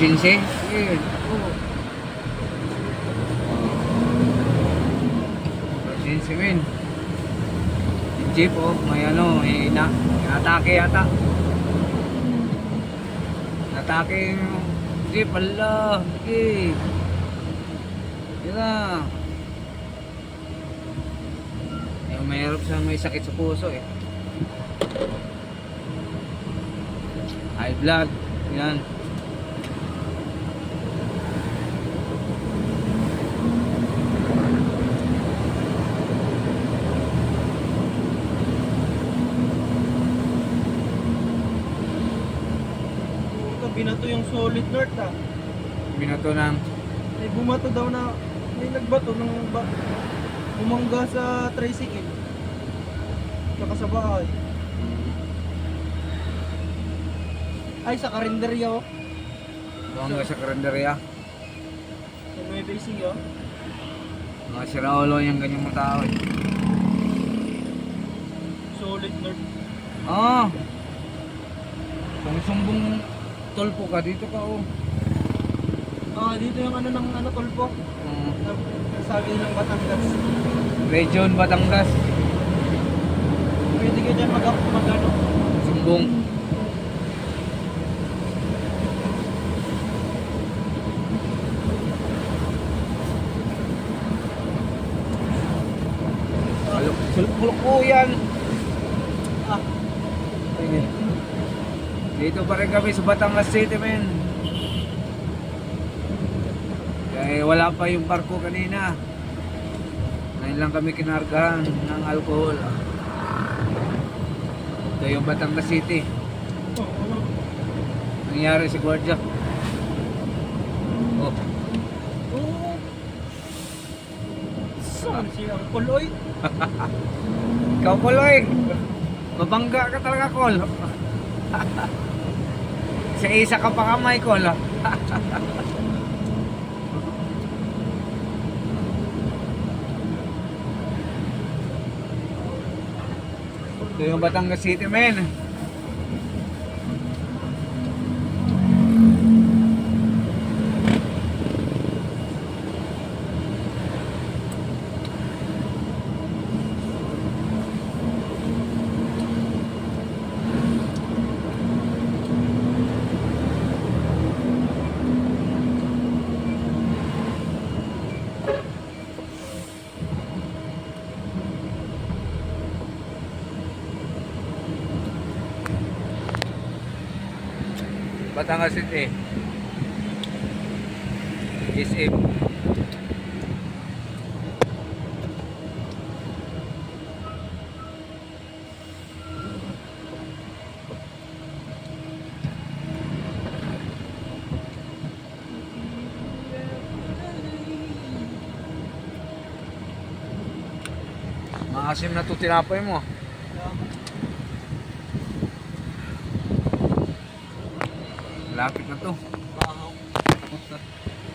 emergency? Sige. Oo. Emergency men. Yung jeep oh, may ano, may atake yata. Atake yung jeep, ala. Sige. Yun na. Yung mayroon siyang may sakit sa puso eh. High blood. Yan. Binato yung solid north ah. Binato ng May bumato daw na may nagbato ng bumangga sa tricycle. Tsaka sa bahay. Ay, sa karinderya oh. bangga sa karinderya. Sa Nueva Ecija. Mga siraulo yung ganyang mga tao eh. Solid north. Ah! Kung sumbong tolpo ka, dito ka oh. Ah, dito yung ano ng ano tulpo. Nasagi ng Batangas. Region Batangas. Pwede ka dyan mag-ano. Sumbong. Sulok po yan. Ah, Sige. Dito pa rin kami sa Batangas City men. Kaya wala pa yung barko kanina. Ngayon lang kami kinargahan ng alcohol. Ito yung Batangas City. oo. Nangyari si Guardia. Oh. Oo. Saan siya ang kuloy? Ikaw Koloy. Mabangga ka talaga Kol. Sa isa ka pa kamay Kol. Ito yung Batangas City men. Batangas City. SM. Maasim na to tinapay mo. Lapit na to. Bahaw.